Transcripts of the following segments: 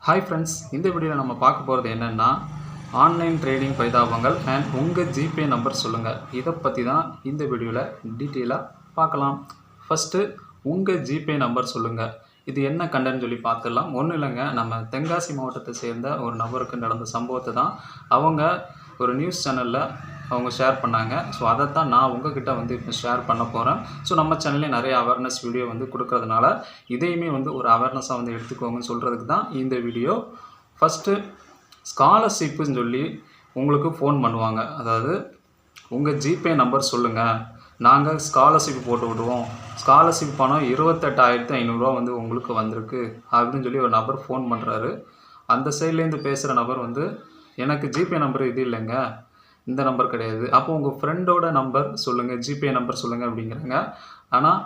Hi friends, இந்த வீடியோவில் நம்ம பார்க்க போகிறது என்னென்னா ஆன்லைன் ட்ரேடிங் பரிதாபங்கள் அண்ட் உங்கள் ஜிபே நம்பர் சொல்லுங்கள். இதை பற்றி தான் இந்த வீடியோவில் டீட்டெயிலாக பார்க்கலாம். ஃபஸ்ட்டு உங்கள் ஜிபே நம்பர் சொல்லுங்கள். இது என்ன கண்டன்னு சொல்லி பார்த்துடலாம். ஒன்றும் இல்லைங்க, நம்ம தென்காசி மாவட்டத்தை சேர்ந்த ஒரு நபருக்கு நடந்த சம்பவத்தை தான் அவங்க ஒரு நியூஸ் சேனலில் அவங்க ஷேர் பண்ணாங்க. ஸோ அதைத்தான் நான் உங்ககிட்ட இப்போ ஷேர் பண்ண போகிறேன். ஸோ நம்ம சேனல்லே நிறைய அவேர்னஸ் வீடியோ கொடுக்கறதுனால இதையுமே ஒரு அவேர்னஸாக எடுத்துக்கோங்கன்னு சொல்கிறதுக்கு தான் இந்த வீடியோ. ஃபஸ்ட்டு ஸ்காலர்ஷிப்புன்னு சொல்லி உங்களுக்கு ஃபோன் பண்ணுவாங்க. அதாவது உங்கள் ஜிபே நம்பர் சொல்லுங்கள், நாங்கள் ஸ்காலர்ஷிப் போட்டு விடுவோம், ஸ்காலர்ஷிப் பணம் 28,500 உங்களுக்கு வந்திருக்கு அப்படின்னு சொல்லி ஒரு நபர் ஃபோன் பண்ணுறாரு. அந்த சைட்லேருந்து பேசுகிற நபர் எனக்கு ஜிபே நம்பர் இது இல்லைங்க, இந்த நம்பர் கிடையாது. அப்போ உங்கள் ஃப்ரெண்டோட நம்பர் சொல்லுங்கள், ஜிபே நம்பர் சொல்லுங்கள் அப்படிங்கிறாங்க. ஆனால்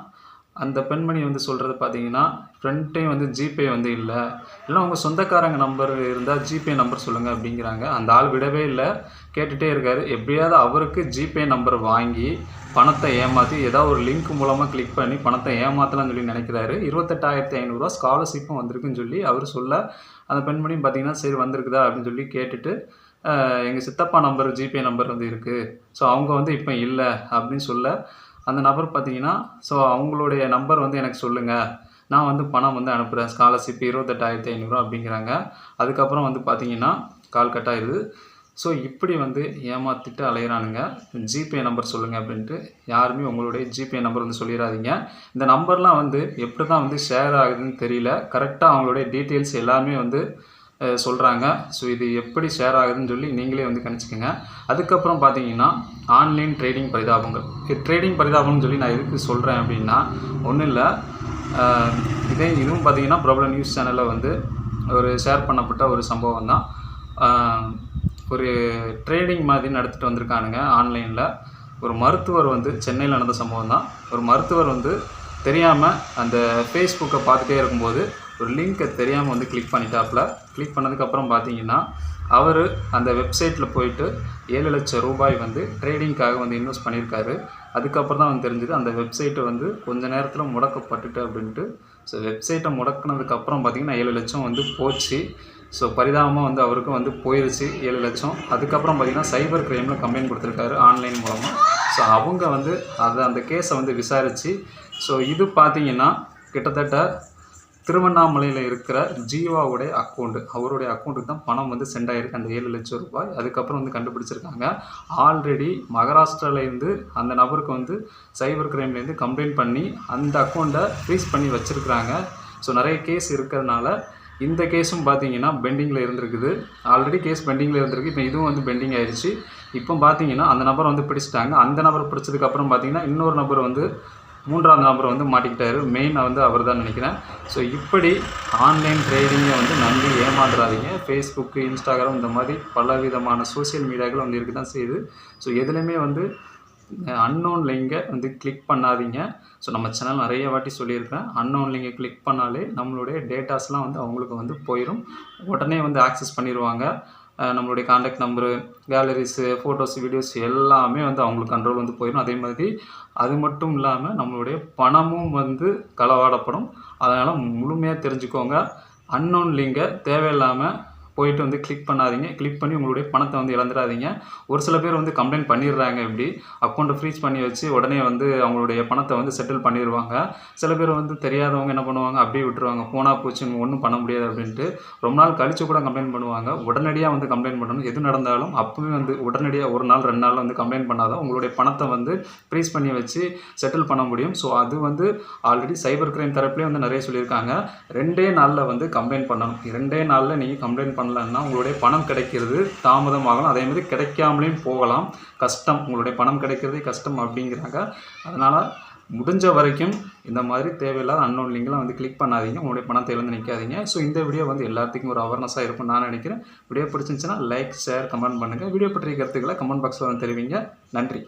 அந்த பெண்மணி சொல்கிறது பார்த்தீங்கன்னா ஃப்ரெண்ட்டையும் ஜிபே இல்லை, இல்லைனா உங்கள் சொந்தக்காரங்க நம்பர் இருந்தால் ஜிபே நம்பர் சொல்லுங்கள் அப்படிங்கிறாங்க. அந்த ஆள் விடவே இல்லை, கேட்டுகிட்டே இருக்கார். எப்படியாவது அவருக்கு ஜிபே நம்பர் வாங்கி பணத்தை ஏமாற்றி ஏதாவது ஒரு லிங்க் மூலமாக கிளிக் பண்ணி பணத்தை ஏமாற்றலாம்னு சொல்லி நினைக்கிறாரு. 28,500 ஸ்காலர்ஷிப்பும் வந்திருக்குன்னு சொல்லி அவர் சொல்ல, அந்த பெண்மணியும் பார்த்தீங்கன்னா சரி வந்திருக்குதா அப்படின்னு சொல்லி கேட்டுட்டு, எங்கள் சித்தப்பா நம்பர் ஜிபே நம்பர் இருக்குது, ஸோ அவங்க இப்போ இல்லை அப்படின்னு சொல்ல, அந்த நபர் பார்த்தீங்கன்னா ஸோ அவங்களுடைய நம்பர் எனக்கு சொல்லுங்கள், நான் பணம் அனுப்புகிறேன், ஸ்காலர்ஷிப் 28,500 அப்படிங்கிறாங்க. அதுக்கப்புறம் பார்த்தீங்கன்னா கால் கட் ஆயிடுது. ஸோ இப்படி ஏமாற்றிட்டு அலையிறானுங்க. ஜிபே நம்பர் சொல்லுங்கள் அப்படின்ட்டு யாருமே உங்களுடைய ஜிபே நம்பர் சொல்லிடாதீங்க. இந்த நம்பர்லாம் எப்படி தான் ஷேர் ஆகுதுன்னு தெரியல. கரெக்டாக அவங்களுடைய டீட்டெயில்ஸ் எல்லாமே சொல்கிறாங்க. ஸோ இது எப்படி ஷேர் ஆகுதுன்னு சொல்லி நீங்களே கணிச்சிக்கோங்க. அதுக்கப்புறம் பார்த்தீங்கன்னா ஆன்லைன் ட்ரேடிங் பரிதாபங்கள். ட்ரேடிங் பரிதாபம்னு சொல்லி நான் எதுக்கு சொல்கிறேன் அப்படின்னா, ஒன்றும் இல்லை, இதுவும் பார்த்தீங்கன்னா பிரபல நியூஸ் சேனலில் ஒரு ஷேர் பண்ணப்பட்ட ஒரு சம்பவம் தான். ஒரு ட்ரேடிங் மாதிரி நடத்திட்டு வந்திருக்கானுங்க ஆன்லைனில். ஒரு மருத்துவர் சென்னையில் நடந்த சம்பவம் தான். ஒரு மருத்துவர் தெரியாமல் அந்த ஃபேஸ்புக்கை பார்த்துட்டே இருக்கும்போது ஒரு லிங்க்கை தெரியாமல் கிளிக் பண்ணிட்டாப்புல. கிளிக் பண்ணதுக்கப்புறம் பார்த்தீங்கன்னா அவர் அந்த வெப்சைட்டில் போயிட்டு 7 லட்சம் ரூபாய் ட்ரேடிங்காக இன்வெஸ்ட் பண்ணியிருக்காரு. அதுக்கப்புறம் தான் தெரிஞ்சுது அந்த வெப்சைட்டை கொஞ்ச நேரத்தில் முடக்கப்பட்டுட்டு அப்படின்ட்டு. ஸோ வெப்சைட்டை முடக்கினதுக்கப்புறம் பார்த்திங்கன்னா 7 லட்சம் போச்சு. ஸோ பரிதாபமாக அவருக்கும் போயிடுச்சு 7 லட்சம். அதுக்கப்புறம் பார்த்திங்கன்னா சைபர் கிரைமில் கம்ப்ளைண்ட் கொடுத்துருக்காரு ஆன்லைன் மூலமாக. ஸோ அவங்க அந்த கேஸை விசாரித்து, ஸோ இது பார்த்திங்கன்னா கிட்டத்தட்ட திருவண்ணாமலையில் இருக்கிற ஜீவாவுடைய அக்கௌண்ட்டு, அவருடைய அக்கௌண்ட்டுக்கு தான் பணம் சென்ட் ஆகிருக்கு, அந்த 7 லட்சம் ரூபாய். அதுக்கப்புறம் கண்டுபிடிச்சிருக்காங்க. ஆல்ரெடி மகாராஷ்டிராவிலேருந்து அந்த நபருக்கு சைபர் கிரைம்லேருந்து கம்ப்ளைண்ட் பண்ணி அந்த அக்கௌண்ட்டை ஃப்ரீஸ் பண்ணி வச்சுருக்குறாங்க. ஸோ நிறைய கேஸ் இருக்கிறதுனால இந்த கேஸும் பார்த்தீங்கன்னா பெண்டிங்கில் இருந்திருக்குது. ஆல்ரெடி கேஸ் பெண்டிங்கில் இருந்திருக்கு, இப்போ இதுவும் பெண்டிங் ஆயிடுச்சு. இப்போ பார்த்தீங்கன்னா அந்த நபர் பிடிச்சிட்டாங்க. அந்த நபர் பிடிச்சதுக்கப்புறம் பார்த்தீங்கன்னா இன்னொரு நபர் 3ஆவது நபர் மாட்டிக்கிட்டாரு. மெயின் அவர் தான் நினைக்கிறேன். ஸோ இப்படி ஆன்லைன் ட்ரேடிங்கை நம்பி ஏமாந்துடாதீங்க. ஃபேஸ்புக்கு, இன்ஸ்டாகிராம் இந்த மாதிரி பல விதமான சோசியல் மீடியாக்கள் இருக்க தான் செய்யுது. ஸோ எதுலேயுமே அன்னோன் லிங்கை கிளிக் பண்ணாதீங்க. ஸோ நம்ம சேனல் நிறைய வாட்டி சொல்லியிருக்கேன், அன்னோன் லிங்கை கிளிக் பண்ணாலே நம்மளுடைய டேட்டாஸ்லாம் அவங்களுக்கு போயிடும். உடனே ஆக்சஸ் பண்ணிடுவாங்க. நம்மளுடைய contact number, calories, photos, videos எல்லாமே அவங்களுக்கு கண்ட்ரோல் போயிடும். அதே மாதிரி அது மட்டும் இல்லாமல் நம்மளுடைய பணமும் களவாடப்படும். அதனால் முழுமையாக தெரிஞ்சுக்கோங்க. அன்னோன் லிங்கை தேவையில்லாமல் போயிட்டு கிளிக் பண்ணாதீங்க. கிளிக் பண்ணி உங்களுடைய பணத்தை இழந்துடாதீங்க. ஒரு சில பேர் கம்ப்ளைண்ட் பண்ணிடுறாங்க, இப்படி அக்கௌண்ட்டை ஃப்ரீஸ் பண்ணி வச்சு உடனே அவங்களுடைய பணத்தை செட்டில் பண்ணிடுவாங்க. சில பேர் தெரியாதவங்க என்ன பண்ணுவாங்க, அப்படியே விட்டுருவாங்க, போனால் போச்சுன்னு ஒன்றும் பண்ண முடியாது அப்படின்ட்டு. ரொம்ப நாள் கழித்து கூட கம்ப்ளைண்ட் பண்ணுவாங்க. உடனடியாக கம்ப்ளைண்ட் பண்ணணும். எது நடந்தாலும் அப்போவே உடனடியாக 1 நாள் 2 நாள் கம்ப்ளைண்ட் பண்ணாதான் உங்களுடைய பணத்தை ஃப்ரீஸ் பண்ணி வச்சு செட்டில் பண்ண முடியும். ஸோ அது ஆல்ரெடி சைபர் கிரைம் தரப்புலேயே நிறைய சொல்லியிருக்காங்க. 2 நாளில் கம்ப்ளைண்ட் பண்ணணும். 2 நாளில் நீங்கள் கம்ப்ளைண்ட் பண்ணலன்னா உங்களுடைய பணம் கிடைக்கிறது தாமதமாகலாம். அதே மாதிரி கிடைக்காமலேயும் போகலாம். கஷ்டம், உங்களுடைய பணம் கிடைக்கிறதே கஷ்டம் அப்படிங்கிறாங்க. அதனால் முடிஞ்ச வரைக்கும் இந்த மாதிரி தேவையில்லாத அன்னோன் லிங்கெலாம் கிளிக் பண்ணாதீங்க. உங்களுடைய பணத்தை நிற்காதீங்க. ஸோ இந்த வீடியோ எல்லாத்துக்கும் ஒரு அவேர்னஸாக இருக்கும்னு நான் நினைக்கிறேன். வீடியோ பிடிச்சிருந்துச்சுன்னா லைக், ஷேர், கமெண்ட் பண்ணுங்கள். வீடியோ பற்றிய கருத்துக்களை கமெண்ட் பாக்ஸில் தெரிவிங்க. நன்றி.